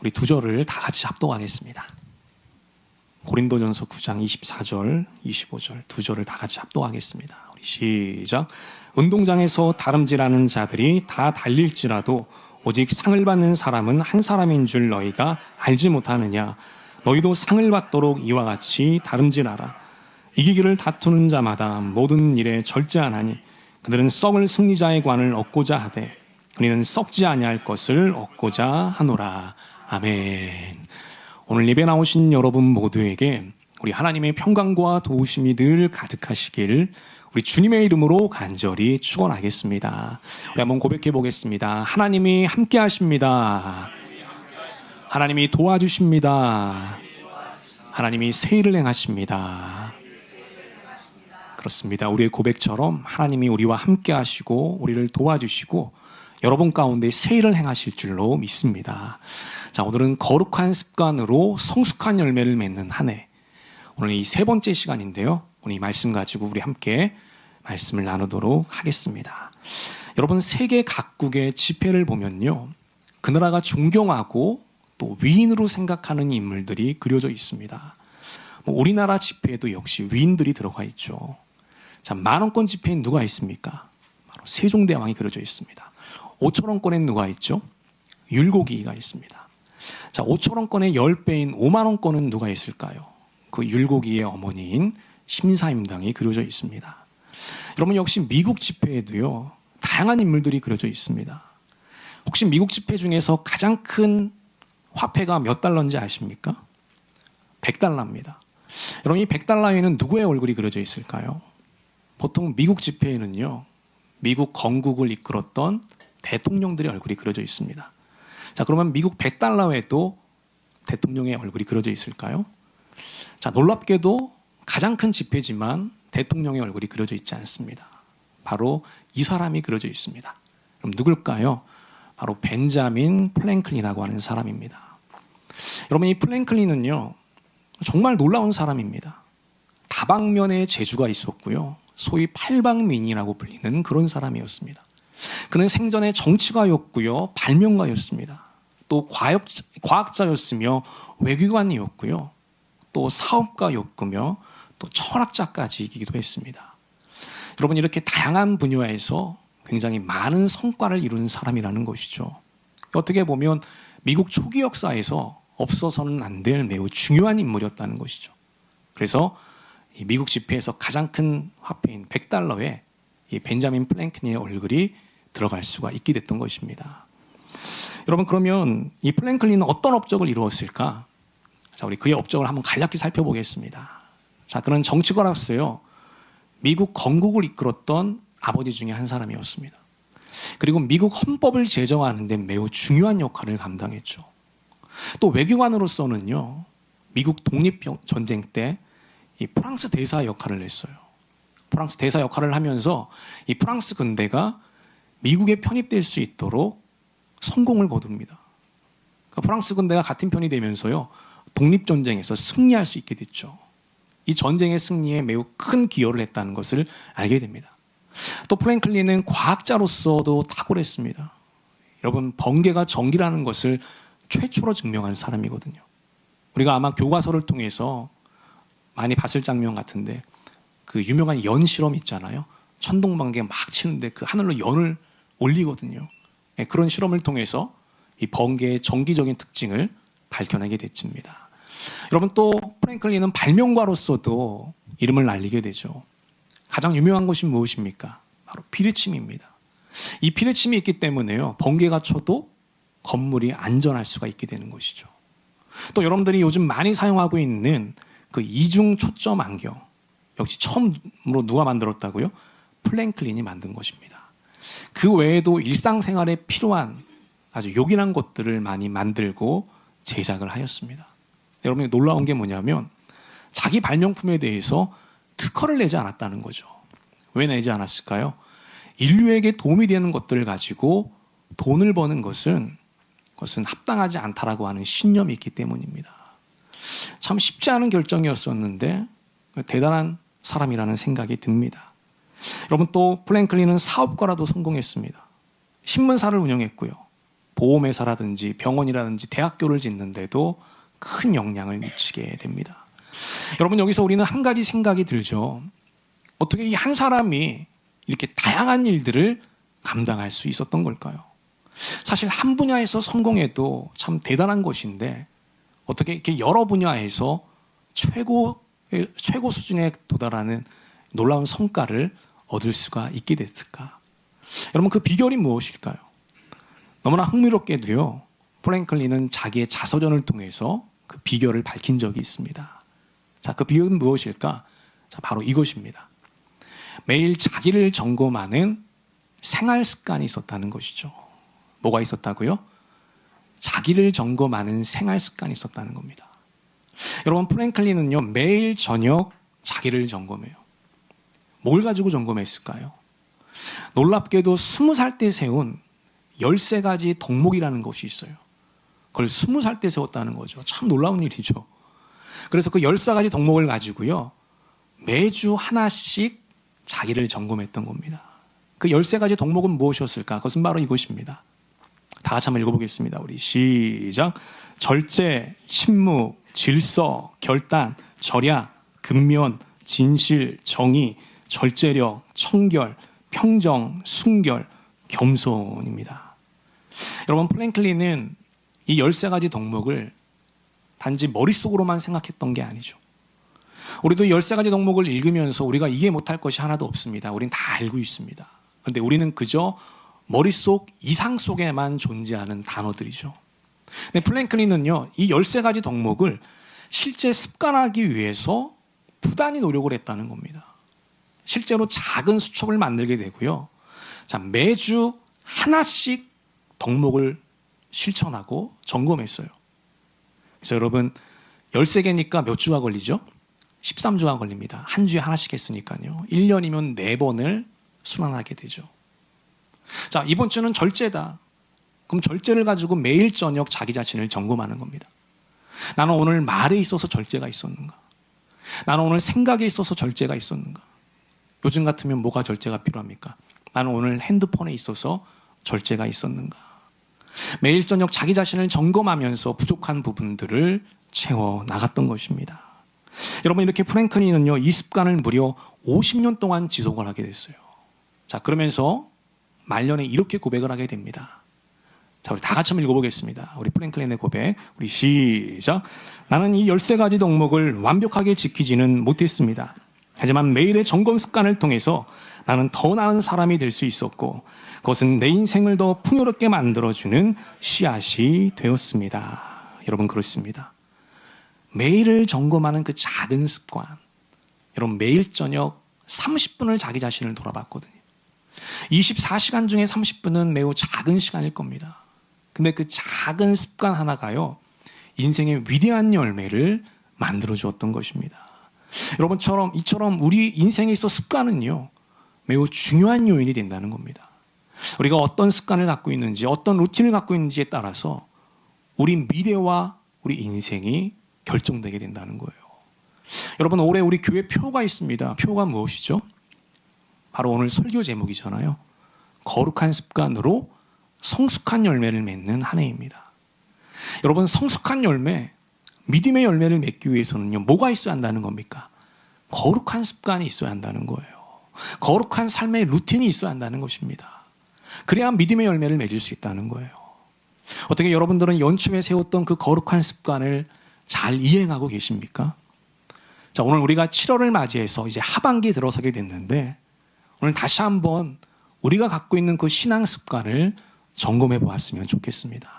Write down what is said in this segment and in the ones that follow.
우리 두 절을 다 같이 합독하겠습니다. 고린도전서 9장 24절, 25절 두 절을 다 같이 합독하겠습니다. 우리 시작. 운동장에서 다름질하는 자들이 다 달릴지라도 오직 상을 받는 사람은 한 사람인 줄 너희가 알지 못하느냐. 너희도 상을 받도록 이와 같이 다름질하라. 이기기를 다투는 자마다 모든 일에 절제하나니 그들은 썩을 승리자의 관을 얻고자 하되 우리는 썩지 아니할 것을 얻고자 하노라. 아멘. 오늘 예배 나오신 여러분 모두에게 우리 하나님의 평강과 도우심이 늘 가득하시길 우리 주님의 이름으로 간절히 축원하겠습니다. 우리 한번 고백해 보겠습니다. 하나님이 함께 하십니다. 하나님이 도와주십니다. 하나님이 새 일을 행하십니다. 그렇습니다. 우리의 고백처럼 하나님이 우리와 함께 하시고 우리를 도와주시고 여러분 가운데 새 일을 행하실 줄로 믿습니다. 자, 오늘은 거룩한 습관으로 성숙한 열매를 맺는 한 해. 오늘 이 세 번째 시간인데요. 오늘 이 말씀 가지고 우리 함께 말씀을 나누도록 하겠습니다. 여러분, 세계 각국의 지폐를 보면요, 그 나라가 존경하고 또 위인으로 생각하는 인물들이 그려져 있습니다. 우리나라 지폐에도 역시 위인들이 들어가 있죠. 자, 10,000원권 지폐엔 누가 있습니까? 바로 세종대왕이 그려져 있습니다. 5,000원권엔 누가 있죠? 율곡이가 있습니다. 자, 5,000원권의 10배인 50,000원권은 누가 있을까요? 그 율곡이의 어머니인 심사임당이 그려져 있습니다. 여러분, 역시 미국 지폐에도요, 다양한 인물들이 그려져 있습니다. 혹시 미국 지폐 중에서 가장 큰 화폐가 몇 달러인지 아십니까? 100달러입니다. 여러분, 이 100달러에는 누구의 얼굴이 그려져 있을까요? 보통 미국 지폐에는요, 미국 건국을 이끌었던 대통령들의 얼굴이 그려져 있습니다. 자, 그러면 미국 100달러에도 대통령의 얼굴이 그려져 있을까요? 자, 놀랍게도 가장 큰 지폐지만 대통령의 얼굴이 그려져 있지 않습니다. 바로 이 사람이 그려져 있습니다. 그럼 누굴까요? 바로 벤자민 프랭클린이라고 하는 사람입니다. 여러분, 이 프랭클린은요, 정말 놀라운 사람입니다. 다방면의 재주가 있었고요, 소위 팔방민이라고 불리는 그런 사람이었습니다. 그는 생전에 정치가였고요, 발명가였습니다. 또 과학자였으며 외교관이었고요, 또 사업가였으며 또 철학자까지이기도 했습니다. 여러분, 이렇게 다양한 분야에서 굉장히 많은 성과를 이룬 사람이라는 것이죠. 어떻게 보면 미국 초기 역사에서 없어서는 안 될 매우 중요한 인물이었다는 것이죠. 그래서 이 미국 지폐에서 가장 큰 화폐인 100달러에 이 벤자민 프랭클린의 얼굴이 들어갈 수가 있게 됐던 것입니다. 여러분, 그러면 이 프랭클린은 어떤 업적을 이루었을까? 자, 우리 그의 업적을 한번 간략히 살펴보겠습니다. 자, 그는 정치가로서요, 미국 건국을 이끌었던 아버지 중에 한 사람이었습니다. 그리고 미국 헌법을 제정하는 데 매우 중요한 역할을 감당했죠. 또 외교관으로서는요, 미국 독립전쟁 때 이 프랑스 대사 역할을 했어요. 프랑스 대사 역할을 하면서 이 프랑스 군대가 미국에 편입될 수 있도록 성공을 거둡니다. 그러니까 프랑스 군대가 같은 편이 되면서요, 독립전쟁에서 승리할 수 있게 됐죠. 이 전쟁의 승리에 매우 큰 기여를 했다는 것을 알게 됩니다. 또 프랭클린은 과학자로서도 탁월했습니다. 여러분, 번개가 전기라는 것을 최초로 증명한 사람이거든요. 우리가 아마 교과서를 통해서 많이 봤을 장면 같은데, 그 유명한 연 실험 있잖아요. 천둥번개 막 치는데 그 하늘로 연을 올리거든요. 그런 실험을 통해서 이 번개의 전기적인 특징을 밝혀내게 됐습니다. 여러분, 또 프랭클린은 발명가로서도 이름을 날리게 되죠. 가장 유명한 것이 무엇입니까? 바로 피뢰침입니다. 이 피뢰침이 있기 때문에요, 번개가 쳐도 건물이 안전할 수가 있게 되는 것이죠. 또 여러분들이 요즘 많이 사용하고 있는 그 이중 초점 안경, 역시 처음으로 누가 만들었다고요? 프랭클린이 만든 것입니다. 그 외에도 일상생활에 필요한 아주 요긴한 것들을 많이 만들고 제작을 하였습니다. 여러분이 놀라운 게 뭐냐면 자기 발명품에 대해서 특허를 내지 않았다는 거죠. 왜 내지 않았을까요? 인류에게 도움이 되는 것들을 가지고 돈을 버는 것은 합당하지 않다라고 하는 신념이 있기 때문입니다. 참 쉽지 않은 결정이었었는데 대단한 사람이라는 생각이 듭니다. 여러분, 또 프랭클린은 사업가라도 성공했습니다. 신문사를 운영했고요, 보험회사라든지 병원이라든지 대학교를 짓는데도 큰 영향을 미치게 됩니다. 여러분, 여기서 우리는 한 가지 생각이 들죠. 어떻게 이 한 사람이 이렇게 다양한 일들을 감당할 수 있었던 걸까요? 사실 한 분야에서 성공해도 참 대단한 것인데 어떻게 이렇게 여러 분야에서 최고 수준에 도달하는 놀라운 성과를 얻을 수가 있게 됐을까? 여러분, 그 비결이 무엇일까요? 너무나 흥미롭게도요, 프랭클린은 자기의 자서전을 통해서 그 비결을 밝힌 적이 있습니다. 자, 그 비결은 무엇일까? 자, 바로 이것입니다. 매일 자기를 점검하는 생활 습관이 있었다는 것이죠. 뭐가 있었다고요? 자기를 점검하는 생활 습관이 있었다는 겁니다. 여러분, 프랭클린은요, 매일 저녁 자기를 점검해요. 뭘 가지고 점검했을까요? 놀랍게도 20살 때 세운 13가지 덕목이라는 것이 있어요. 그걸 20살 때 세웠다는 거죠. 참 놀라운 일이죠. 그래서 그 13가지 덕목을 가지고요, 매주 하나씩 자기를 점검했던 겁니다. 그 13가지 덕목은 무엇이었을까? 그것은 바로 이것입니다. 다 같이 한번 읽어보겠습니다. 우리 시작. 절제, 침묵, 질서, 결단, 절약, 근면, 진실, 정의, 절제력, 청결, 평정, 순결, 겸손입니다. 여러분, 프랭클린은 이 13가지 덕목을 단지 머릿속으로만 생각했던 게 아니죠. 우리도 13가지 덕목을 읽으면서 우리가 이해 못할 것이 하나도 없습니다. 우리는 다 알고 있습니다. 그런데 우리는 그저 머릿속 이상 속에만 존재하는 단어들이죠. 근데 프랭클린은요, 이 13가지 덕목을 실제 습관하기 위해서 부단히 노력을 했다는 겁니다. 실제로 작은 수첩을 만들게 되고요. 자, 매주 하나씩 덕목을 실천하고 점검했어요. 그래서 여러분, 13개니까 몇 주가 걸리죠? 13주가 걸립니다. 한 주에 하나씩 했으니까요. 1년이면 4번을 순환하게 되죠. 자, 이번 주는 절제다. 그럼 절제를 가지고 매일 저녁 자기 자신을 점검하는 겁니다. 나는 오늘 말에 있어서 절제가 있었는가? 나는 오늘 생각에 있어서 절제가 있었는가? 요즘 같으면 뭐가 절제가 필요합니까? 나는 오늘 핸드폰에 있어서 절제가 있었는가? 매일 저녁 자기 자신을 점검하면서 부족한 부분들을 채워 나갔던 것입니다. 여러분, 이렇게 프랭클린은요, 이 습관을 무려 50년 동안 지속을 하게 됐어요. 자, 그러면서 말년에 이렇게 고백을 하게 됩니다. 자, 우리 다 같이 한번 읽어보겠습니다. 우리 프랭클린의 고백. 우리 시작. 나는 이 13가지 덕목을 완벽하게 지키지는 못했습니다. 하지만 매일의 점검 습관을 통해서 나는 더 나은 사람이 될 수 있었고, 그것은 내 인생을 더 풍요롭게 만들어주는 씨앗이 되었습니다. 여러분, 그렇습니다. 매일을 점검하는 그 작은 습관. 여러분, 매일 저녁 30분을 자기 자신을 돌아봤거든요. 24시간 중에 30분은 매우 작은 시간일 겁니다. 근데 그 작은 습관 하나가요, 인생의 위대한 열매를 만들어 주었던 것입니다. 여러분처럼 이처럼 우리 인생에 있어 습관은요, 매우 중요한 요인이 된다는 겁니다. 우리가 어떤 습관을 갖고 있는지, 어떤 루틴을 갖고 있는지에 따라서 우리 미래와 우리 인생이 결정되게 된다는 거예요. 여러분, 올해 우리 교회 표가 있습니다. 표가 무엇이죠? 바로 오늘 설교 제목이잖아요. 거룩한 습관으로 성숙한 열매를 맺는 한 해입니다. 여러분, 성숙한 열매, 믿음의 열매를 맺기 위해서는요, 뭐가 있어야 한다는 겁니까? 거룩한 습관이 있어야 한다는 거예요. 거룩한 삶의 루틴이 있어야 한다는 것입니다. 그래야 믿음의 열매를 맺을 수 있다는 거예요. 어떻게 여러분들은 연초에 세웠던 그 거룩한 습관을 잘 이행하고 계십니까? 자, 오늘 우리가 7월을 맞이해서 이제 하반기에 들어서게 됐는데, 오늘 다시 한번 우리가 갖고 있는 그 신앙 습관을 점검해 보았으면 좋겠습니다.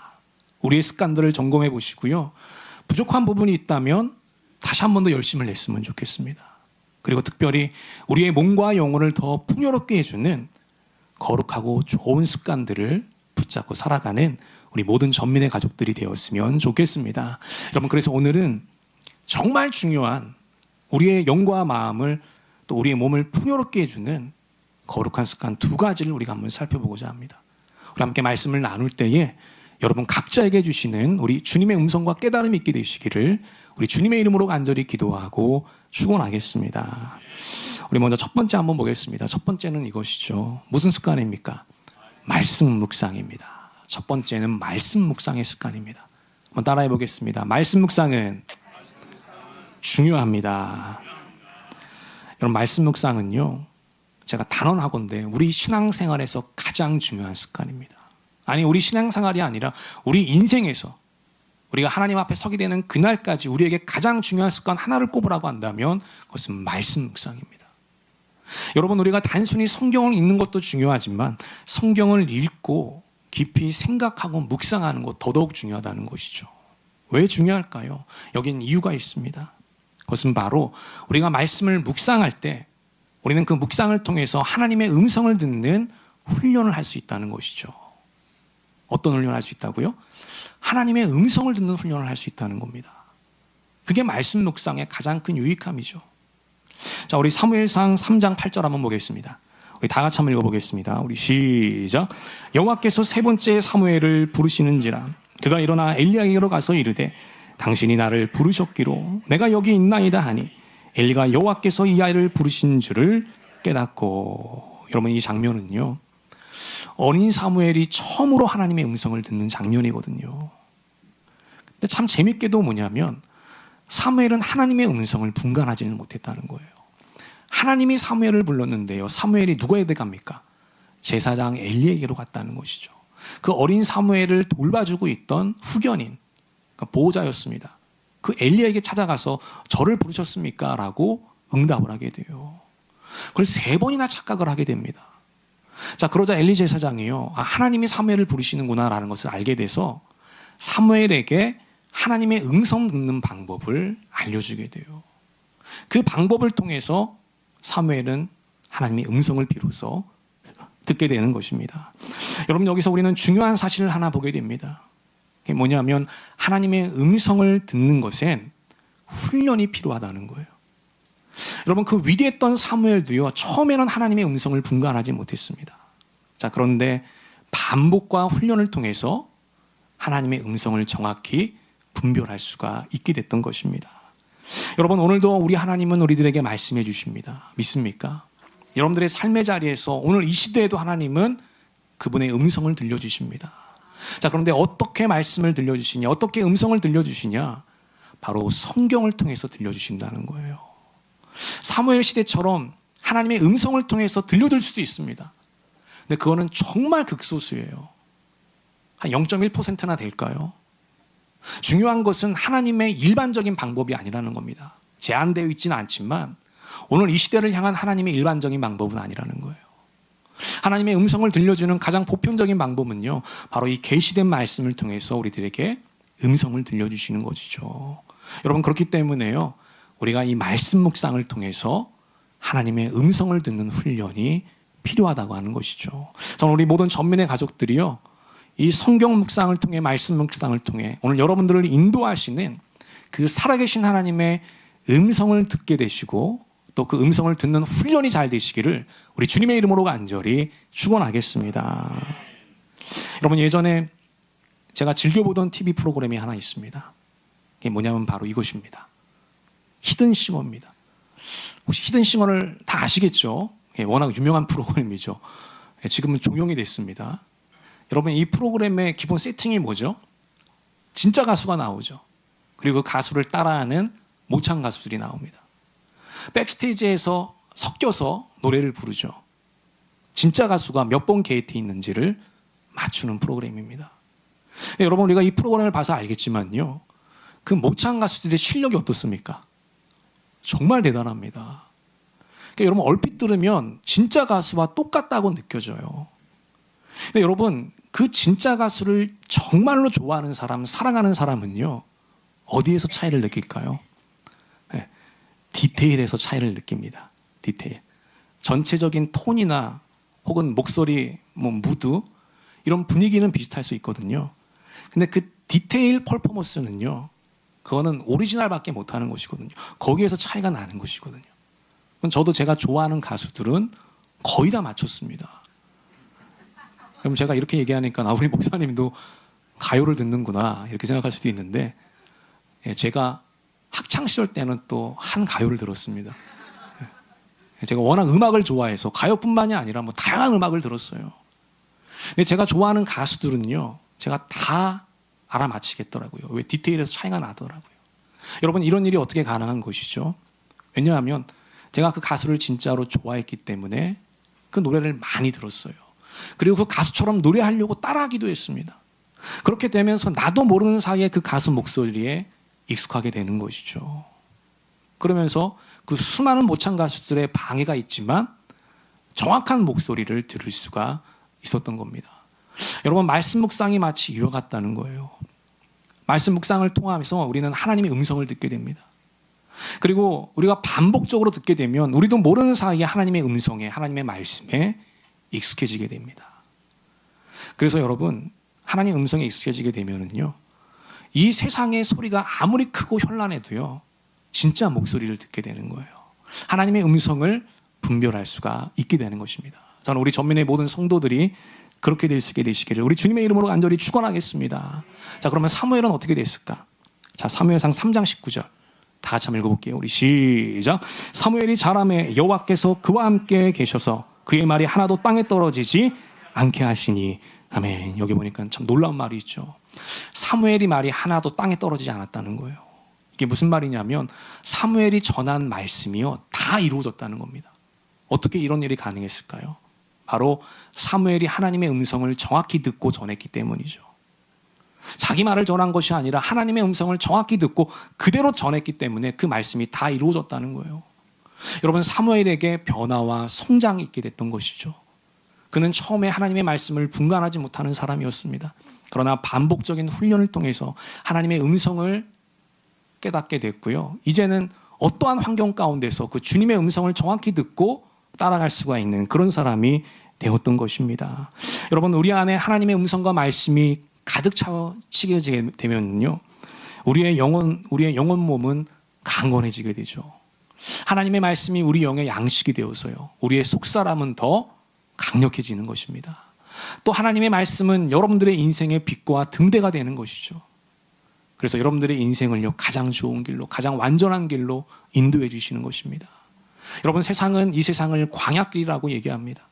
우리의 습관들을 점검해 보시고요. 부족한 부분이 있다면 다시 한 번 더 열심을 냈으면 좋겠습니다. 그리고 특별히 우리의 몸과 영혼을 더 풍요롭게 해주는 거룩하고 좋은 습관들을 붙잡고 살아가는 우리 모든 전민의 가족들이 되었으면 좋겠습니다. 여러분, 그래서 오늘은 정말 중요한 우리의 영과 마음을 또 우리의 몸을 풍요롭게 해주는 거룩한 습관 2가지를 우리가 한번 살펴보고자 합니다. 우리 함께 말씀을 나눌 때에 여러분 각자에게 주시는 우리 주님의 음성과 깨달음이 있게 되시기를 우리 주님의 이름으로 간절히 기도하고 축원하겠습니다. 우리 먼저 첫 번째 한번 보겠습니다. 첫 번째는 이것이죠. 무슨 습관입니까? 말씀 묵상입니다. 첫 번째는 말씀 묵상의 습관입니다. 한번 따라해 보겠습니다. 말씀 묵상은 중요합니다. 여러분, 말씀 묵상은요, 제가 단언하건대 우리 신앙생활에서 가장 중요한 습관입니다. 아니, 우리 신앙생활이 아니라 우리 인생에서 우리가 하나님 앞에 서게 되는 그날까지 우리에게 가장 중요한 습관 하나를 꼽으라고 한다면 그것은 말씀 묵상입니다. 여러분, 우리가 단순히 성경을 읽는 것도 중요하지만 성경을 읽고 깊이 생각하고 묵상하는 것 더더욱 중요하다는 것이죠. 왜 중요할까요? 여긴 이유가 있습니다. 그것은 바로 우리가 말씀을 묵상할 때 우리는 그 묵상을 통해서 하나님의 음성을 듣는 훈련을 할 수 있다는 것이죠. 어떤 훈련을 할 수 있다고요? 하나님의 음성을 듣는 훈련을 할 수 있다는 겁니다. 그게 말씀 묵상의 가장 큰 유익함이죠. 자, 우리 사무엘상 3장 8절 한번 보겠습니다. 우리 다 같이 한번 읽어보겠습니다. 우리 시작. 여호와께서 세 번째 사무엘을 부르시는지라 그가 일어나 엘리야에게로 가서 이르되 당신이 나를 부르셨기로 내가 여기 있나이다 하니 엘리가 여호와께서 이 아이를 부르신 줄을 깨닫고. 여러분, 이 장면은요, 어린 사무엘이 처음으로 하나님의 음성을 듣는 장면이거든요. 근데 참 재밌게도 뭐냐면 사무엘은 하나님의 음성을 분간하지는 못했다는 거예요. 하나님이 사무엘을 불렀는데요, 사무엘이 누구에게 갑니까? 제사장 엘리에게로 갔다는 것이죠. 그 어린 사무엘을 돌봐주고 있던 후견인, 그러니까 보호자였습니다. 그 엘리에게 찾아가서 저를 부르셨습니까? 라고 응답을 하게 돼요. 그걸 3번이나 착각을 하게 됩니다. 자, 그러자 엘리 제사장이요, 하나님이 사무엘을 부르시는구나 라는 것을 알게 돼서 사무엘에게 하나님의 음성 듣는 방법을 알려주게 돼요. 그 방법을 통해서 사무엘은 하나님의 음성을 비로소 듣게 되는 것입니다. 여러분, 여기서 우리는 중요한 사실을 하나 보게 됩니다. 그게 뭐냐면 하나님의 음성을 듣는 것엔 훈련이 필요하다는 거예요. 여러분, 그 위대했던 사무엘도요, 처음에는 하나님의 음성을 분간하지 못했습니다. 자, 그런데 반복과 훈련을 통해서 하나님의 음성을 정확히 분별할 수가 있게 됐던 것입니다. 여러분, 오늘도 우리 하나님은 우리들에게 말씀해 주십니다. 믿습니까? 여러분들의 삶의 자리에서 오늘 이 시대에도 하나님은 그분의 음성을 들려주십니다. 자, 그런데 어떻게 말씀을 들려주시냐, 어떻게 음성을 들려주시냐? 바로 성경을 통해서 들려주신다는 거예요. 사무엘 시대처럼 하나님의 음성을 통해서 들려줄 수도 있습니다. 근데 그거는 정말 극소수예요. 한 0.1%나 될까요? 중요한 것은 하나님의 일반적인 방법이 아니라는 겁니다. 제한되어 있지는 않지만 오늘 이 시대를 향한 하나님의 일반적인 방법은 아니라는 거예요. 하나님의 음성을 들려주는 가장 보편적인 방법은요, 바로 이 계시된 말씀을 통해서 우리들에게 음성을 들려주시는 것이죠. 여러분, 그렇기 때문에요, 우리가 이 말씀 묵상을 통해서 하나님의 음성을 듣는 훈련이 필요하다고 하는 것이죠. 저는 우리 모든 전민의 가족들이요, 이 성경 묵상을 통해, 말씀 묵상을 통해 오늘 여러분들을 인도하시는 그 살아계신 하나님의 음성을 듣게 되시고 또 그 음성을 듣는 훈련이 잘 되시기를 우리 주님의 이름으로 간절히 축원하겠습니다. 여러분, 예전에 제가 즐겨보던 TV 프로그램이 하나 있습니다. 이게 뭐냐면 바로 이것입니다. 히든싱어입니다. 혹시 히든싱어를 다 아시겠죠? 워낙 유명한 프로그램이죠. 지금은 종영이 됐습니다. 여러분, 이 프로그램의 기본 세팅이 뭐죠? 진짜 가수가 나오죠. 그리고 그 가수를 따라하는 모창 가수들이 나옵니다. 백스테이지에서 섞여서 노래를 부르죠. 진짜 가수가 몇 번 게이트에 있는지를 맞추는 프로그램입니다. 여러분, 우리가 이 프로그램을 봐서 알겠지만요, 그 모창 가수들의 실력이 어떻습니까? 정말 대단합니다. 그러니까 여러분, 얼핏 들으면 진짜 가수와 똑같다고 느껴져요. 근데 여러분, 그 진짜 가수를 정말로 좋아하는 사람, 사랑하는 사람은요, 어디에서 차이를 느낄까요? 네, 디테일에서 차이를 느낍니다. 디테일. 전체적인 톤이나 혹은 목소리, 무드, 이런 분위기는 비슷할 수 있거든요. 근데 그 디테일 퍼포먼스는요, 그거는 오리지널밖에 못하는 것이거든요. 거기에서 차이가 나는 것이거든요. 저도 제가 좋아하는 가수들은 거의 다 맞췄습니다. 그럼 제가 이렇게 얘기하니까 우리 목사님도 가요를 듣는구나 이렇게 생각할 수도 있는데, 제가 학창시절 때는 또 한 가요를 들었습니다. 제가 워낙 음악을 좋아해서 가요뿐만이 아니라 다양한 음악을 들었어요. 근데 제가 좋아하는 가수들은요, 제가 다 알아맞히겠더라고요. 왜 디테일에서 차이가 나더라고요. 여러분, 이런 일이 어떻게 가능한 것이죠? 왜냐하면 제가 그 가수를 진짜로 좋아했기 때문에 그 노래를 많이 들었어요. 그리고 그 가수처럼 노래하려고 따라하기도 했습니다. 그렇게 되면서 나도 모르는 사이에 그 가수 목소리에 익숙하게 되는 것이죠. 그러면서 그 수많은 모창 가수들의 방해가 있지만 정확한 목소리를 들을 수가 있었던 겁니다. 여러분, 말씀 묵상이 마치 이와 같다는 거예요. 말씀 묵상을 통하면서 우리는 하나님의 음성을 듣게 됩니다. 그리고 우리가 반복적으로 듣게 되면 우리도 모르는 사이에 하나님의 음성에, 하나님의 말씀에 익숙해지게 됩니다. 그래서 여러분, 하나님의 음성에 익숙해지게 되면은요, 이 세상의 소리가 아무리 크고 현란해도요, 진짜 목소리를 듣게 되는 거예요. 하나님의 음성을 분별할 수가 있게 되는 것입니다. 저는 우리 전민의 모든 성도들이 그렇게 될 수 있게 되시기를 우리 주님의 이름으로 간절히 축원하겠습니다. 자, 그러면 사무엘은 어떻게 됐을까? 자, 사무엘상 3장 19절 다 같이 한번 읽어볼게요. 우리 시작. 사무엘이 자라매 여호와께서 그와 함께 계셔서 그의 말이 하나도 땅에 떨어지지 않게 하시니. 아멘. 여기 보니까 참 놀라운 말이 있죠. 사무엘이 말이 하나도 땅에 떨어지지 않았다는 거예요. 이게 무슨 말이냐면 사무엘이 전한 말씀이요, 다 이루어졌다는 겁니다. 어떻게 이런 일이 가능했을까요? 바로 사무엘이 하나님의 음성을 정확히 듣고 전했기 때문이죠. 자기 말을 전한 것이 아니라 하나님의 음성을 정확히 듣고 그대로 전했기 때문에 그 말씀이 다 이루어졌다는 거예요. 여러분, 사무엘에게 변화와 성장이 있게 됐던 것이죠. 그는 처음에 하나님의 말씀을 분간하지 못하는 사람이었습니다. 그러나 반복적인 훈련을 통해서 하나님의 음성을 깨닫게 됐고요. 이제는 어떠한 환경 가운데서 그 주님의 음성을 정확히 듣고 따라갈 수가 있는 그런 사람이 되었던 것입니다. 여러분, 우리 안에 하나님의 음성과 말씀이 가득 차지게 되면요, 우리의 영혼 몸은 강건해지게 되죠. 하나님의 말씀이 우리 영의 양식이 되어서요, 우리의 속사람은 더 강력해지는 것입니다. 또 하나님의 말씀은 여러분들의 인생의 빛과 등대가 되는 것이죠. 그래서 여러분들의 인생을요, 가장 좋은 길로, 가장 완전한 길로 인도해 주시는 것입니다. 여러분, 이 세상을 광야길이라고 얘기합니다.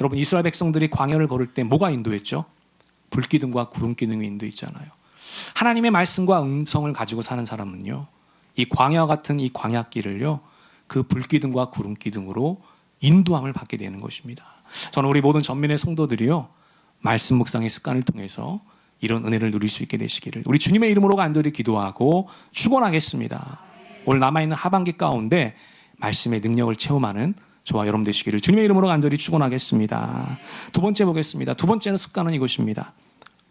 여러분, 이스라엘 백성들이 광야를 걸을 때 뭐가 인도했죠? 불기둥과 구름기둥이 인도했잖아요. 하나님의 말씀과 음성을 가지고 사는 사람은요, 이 광야와 같은 이 광야길을요, 그 불기둥과 구름기둥으로 인도함을 받게 되는 것입니다. 저는 우리 모든 전민의 성도들이요, 말씀 묵상의 습관을 통해서 이런 은혜를 누릴 수 있게 되시기를 우리 주님의 이름으로 간절히 기도하고 축원하겠습니다. 오늘 남아있는 하반기 가운데 말씀의 능력을 체험하는 저와 여러분 되시기를 주님의 이름으로 간절히 축원하겠습니다. 두 번째 보겠습니다. 두 번째는 습관은 이것입니다.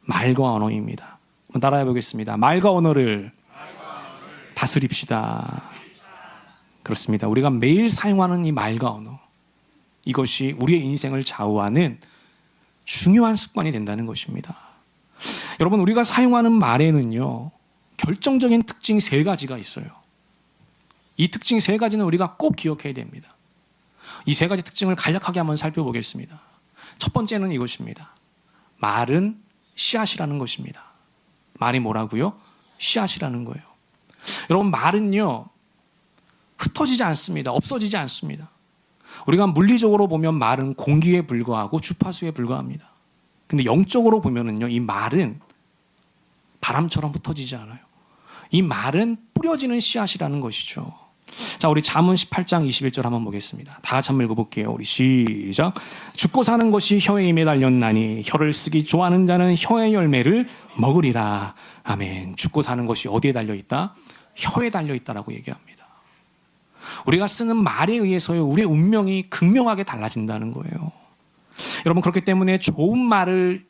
말과 언어입니다. 한번 따라해 보겠습니다. 말과 언어를 다스립시다. 그렇습니다. 우리가 매일 사용하는 이 말과 언어, 이것이 우리의 인생을 좌우하는 중요한 습관이 된다는 것입니다. 여러분, 우리가 사용하는 말에는요, 결정적인 특징 3가지가 있어요. 이 특징 3가지는 우리가 꼭 기억해야 됩니다. 이 3가지 특징을 간략하게 한번 살펴보겠습니다. 첫 번째는 이것입니다. 말은 씨앗이라는 것입니다. 말이 뭐라고요? 씨앗이라는 거예요. 여러분, 말은요, 흩어지지 않습니다. 없어지지 않습니다. 우리가 물리적으로 보면 말은 공기에 불과하고 주파수에 불과합니다. 근데 영적으로 보면은요, 이 말은 바람처럼 흩어지지 않아요. 이 말은 뿌려지는 씨앗이라는 것이죠. 자, 우리 잠언 18장 21절 한번 보겠습니다. 다 같이 한번 읽어볼게요. 우리 시작. 죽고 사는 것이 혀에 임에 달렸나니 혀를 쓰기 좋아하는 자는 혀의 열매를 먹으리라. 아멘. 죽고 사는 것이 어디에 달려있다? 혀에 달려있다라고 얘기합니다. 우리가 쓰는 말에 의해서요, 우리의 운명이 극명하게 달라진다는 거예요. 여러분, 그렇기 때문에 좋은 말을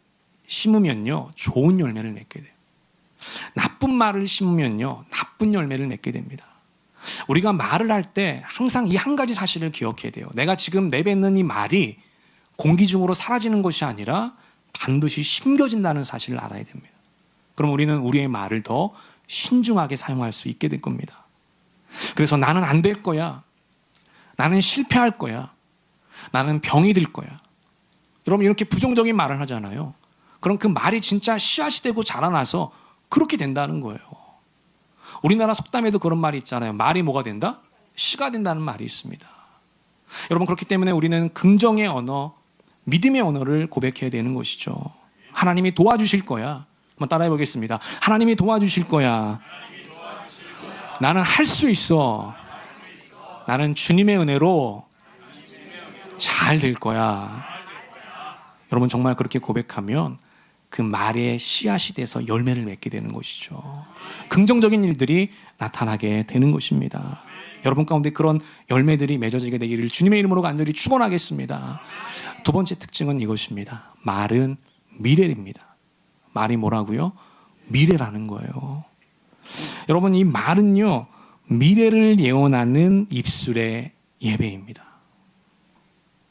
심으면요, 좋은 열매를 맺게 돼요. 나쁜 말을 심으면요, 나쁜 열매를 맺게 됩니다. 우리가 말을 할 때 항상 이 한 가지 사실을 기억해야 돼요. 내가 지금 내뱉는 이 말이 공기 중으로 사라지는 것이 아니라 반드시 심겨진다는 사실을 알아야 됩니다. 그럼 우리는 우리의 말을 더 신중하게 사용할 수 있게 될 겁니다. 그래서 나는 안 될 거야, 나는 실패할 거야, 나는 병이 들 거야, 여러분, 이렇게 부정적인 말을 하잖아요. 그럼 그 말이 진짜 씨앗이 되고 자라나서 그렇게 된다는 거예요. 우리나라 속담에도 그런 말이 있잖아요. 말이 뭐가 된다? 씨가 된다는 말이 있습니다. 여러분, 그렇기 때문에 우리는 긍정의 언어, 믿음의 언어를 고백해야 되는 것이죠. 하나님이 도와주실 거야. 한번 따라해 보겠습니다. 하나님이 도와주실 거야. 나는 할 수 있어. 나는 주님의 은혜로 잘 될 거야. 여러분 정말 그렇게 고백하면 그 말의 씨앗이 돼서 열매를 맺게 되는 것이죠. 긍정적인 일들이 나타나게 되는 것입니다. 여러분 가운데 그런 열매들이 맺어지게 되기를 주님의 이름으로 간절히 축원하겠습니다. 두 번째 특징은 이것입니다. 말은 미래입니다. 말이 뭐라고요? 미래라는 거예요. 여러분 이 말은요, 미래를 예언하는 입술의 예배입니다.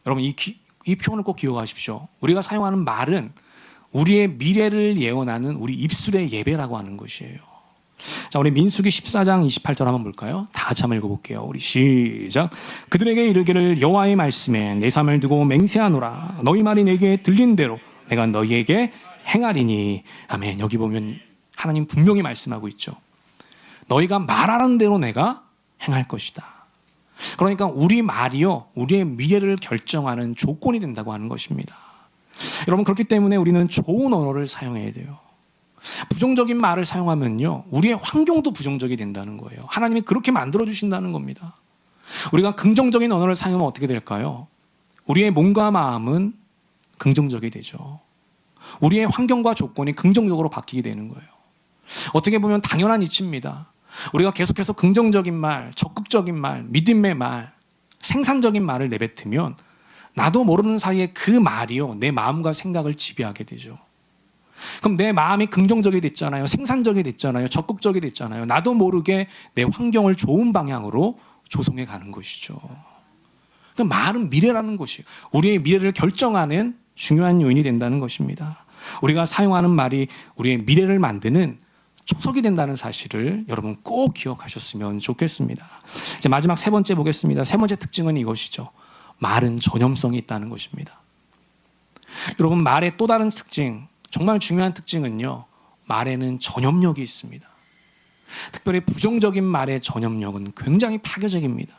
여러분 이 표현을 꼭 기억하십시오. 우리가 사용하는 말은 우리의 미래를 예언하는 우리 입술의 예배라고 하는 것이에요. 자, 우리 민수기 14장 28절 한번 볼까요? 다 같이 한번 읽어볼게요. 우리 시작. 그들에게 이르기를 여호와의 말씀에 내 삶을 두고 맹세하노라. 너희 말이 내게 들린 대로 내가 너희에게 행하리니. 아멘. 여기 보면 하나님 분명히 말씀하고 있죠. 너희가 말하는 대로 내가 행할 것이다. 그러니까 우리 말이요, 우리의 미래를 결정하는 조건이 된다고 하는 것입니다. 여러분 그렇기 때문에 우리는 좋은 언어를 사용해야 돼요. 부정적인 말을 사용하면요, 우리의 환경도 부정적이 된다는 거예요. 하나님이 그렇게 만들어 주신다는 겁니다. 우리가 긍정적인 언어를 사용하면 어떻게 될까요? 우리의 몸과 마음은 긍정적이 되죠. 우리의 환경과 조건이 긍정적으로 바뀌게 되는 거예요. 어떻게 보면 당연한 이치입니다. 우리가 계속해서 긍정적인 말, 적극적인 말, 믿음의 말, 생산적인 말을 내뱉으면 나도 모르는 사이에 그 말이요, 내 마음과 생각을 지배하게 되죠. 그럼 내 마음이 긍정적이 됐잖아요. 생산적이 됐잖아요. 적극적이 됐잖아요. 나도 모르게 내 환경을 좋은 방향으로 조성해 가는 것이죠. 그러니까 말은 미래라는 것이에요. 우리의 미래를 결정하는 중요한 요인이 된다는 것입니다. 우리가 사용하는 말이 우리의 미래를 만드는 초석이 된다는 사실을 여러분 꼭 기억하셨으면 좋겠습니다. 이제 마지막 세 번째 보겠습니다. 세 번째 특징은 이것이죠. 말은 전염성이 있다는 것입니다. 여러분 말의 또 다른 특징, 정말 중요한 특징은요, 말에는 전염력이 있습니다. 특별히 부정적인 말의 전염력은 굉장히 파괴적입니다.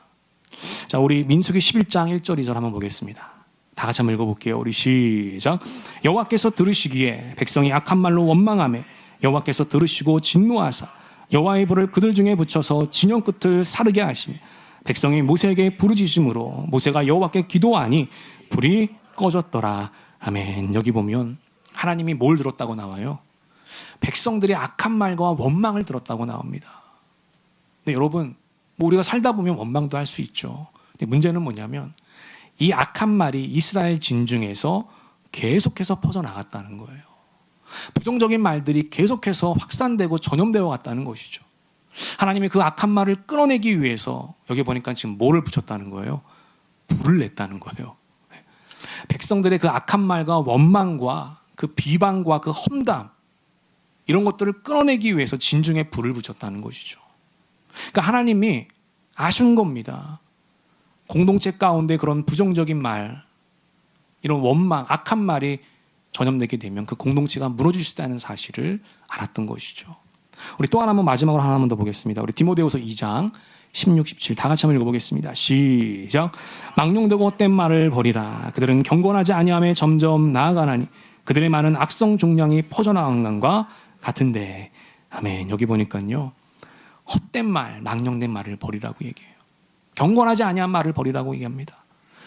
자, 우리 민수기 11장 1절 2절 한번 보겠습니다. 다 같이 한번 읽어볼게요. 우리 시작. 여호와께서 들으시기에 백성이 악한 말로 원망하며 여호와께서 들으시고 진노하사 여호와의 불을 그들 중에 붙여서 진영 끝을 사르게 하시며 백성이 모세에게 부르짖음으로 모세가 여호와께 기도하니 불이 꺼졌더라. 아멘. 여기 보면 하나님이 뭘 들었다고 나와요? 백성들의 악한 말과 원망을 들었다고 나옵니다. 근데 여러분, 뭐 우리가 살다 보면 원망도 할 수 있죠. 근데 문제는 뭐냐면 이 악한 말이 이스라엘 진중에서 계속해서 퍼져나갔다는 거예요. 부정적인 말들이 계속해서 확산되고 전염되어 갔다는 것이죠. 하나님이 그 악한 말을 끊어내기 위해서 여기 보니까 지금 뭐를 붙였다는 거예요? 불을 냈다는 거예요. 백성들의 그 악한 말과 원망과 그 비방과 그 험담, 이런 것들을 끊어내기 위해서 진중에 불을 붙였다는 것이죠. 그러니까 하나님이 아쉬운 겁니다. 공동체 가운데 그런 부정적인 말, 이런 원망, 악한 말이 전염되게 되면 그 공동체가 무너질 수 있다는 사실을 알았던 것이죠. 우리 또 하나만 마지막으로 하나만 더 보겠습니다. 우리 디모데후서 2장 16, 17 다 같이 한번 읽어보겠습니다. 시작. 망령되고 헛된 말을 버리라. 그들은 경건하지 아니하며 점점 나아가나니 그들의 말은 악성 종량이 퍼져나간 것과 같은데. 아멘. 여기 보니까요, 헛된 말, 망령된 말을 버리라고 얘기해요. 경건하지 아니한 말을 버리라고 얘기합니다.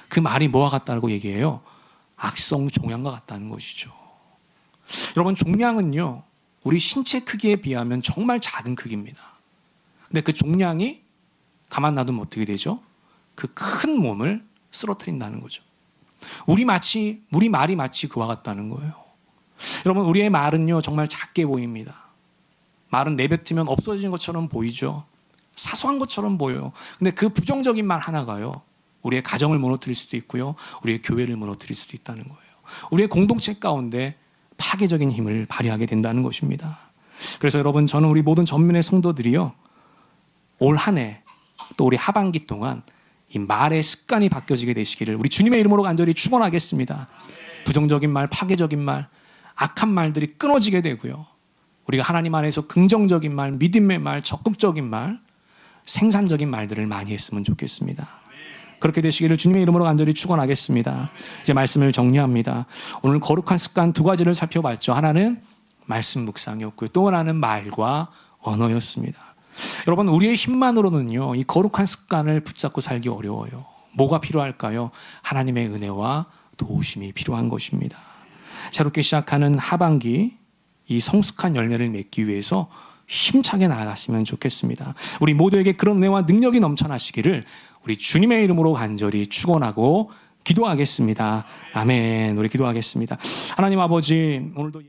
그 말이 뭐와 같다고 얘기해요? 악성 종양과 같다는 것이죠. 여러분, 종양은요, 우리 신체 크기에 비하면 정말 작은 크기입니다. 근데 그 종양이 가만 놔두면 어떻게 되죠? 그 큰 몸을 쓰러뜨린다는 거죠. 우리 말이 마치 그와 같다는 거예요. 여러분, 우리의 말은요, 정말 작게 보입니다. 말은 내뱉으면 없어지는 것처럼 보이죠. 사소한 것처럼 보여요. 근데 그 부정적인 말 하나가요, 우리의 가정을 무너뜨릴 수도 있고요, 우리의 교회를 무너뜨릴 수도 있다는 거예요. 우리의 공동체 가운데 파괴적인 힘을 발휘하게 된다는 것입니다. 그래서 여러분, 저는 우리 모든 전민의 성도들이요, 올 한 해 또 우리 하반기 동안 이 말의 습관이 바뀌어지게 되시기를 우리 주님의 이름으로 간절히 축원하겠습니다. 부정적인 말, 파괴적인 말, 악한 말들이 끊어지게 되고요, 우리가 하나님 안에서 긍정적인 말, 믿음의 말, 적극적인 말, 생산적인 말들을 많이 했으면 좋겠습니다. 그렇게 되시기를 주님의 이름으로 간절히 축원하겠습니다. 이제 말씀을 정리합니다. 오늘 거룩한 습관 두 가지를 살펴봤죠. 하나는 말씀 묵상이었고요. 또 하나는 말과 언어였습니다. 여러분, 우리의 힘만으로는요, 이 거룩한 습관을 붙잡고 살기 어려워요. 뭐가 필요할까요? 하나님의 은혜와 도우심이 필요한 것입니다. 새롭게 시작하는 하반기, 이 성숙한 열매를 맺기 위해서 힘차게 나아갔으면 좋겠습니다. 우리 모두에게 그런 은혜와 능력이 넘쳐나시기를 우리 주님의 이름으로 간절히 축원하고 기도하겠습니다. 아멘. 우리 기도하겠습니다. 하나님 아버지, 오늘도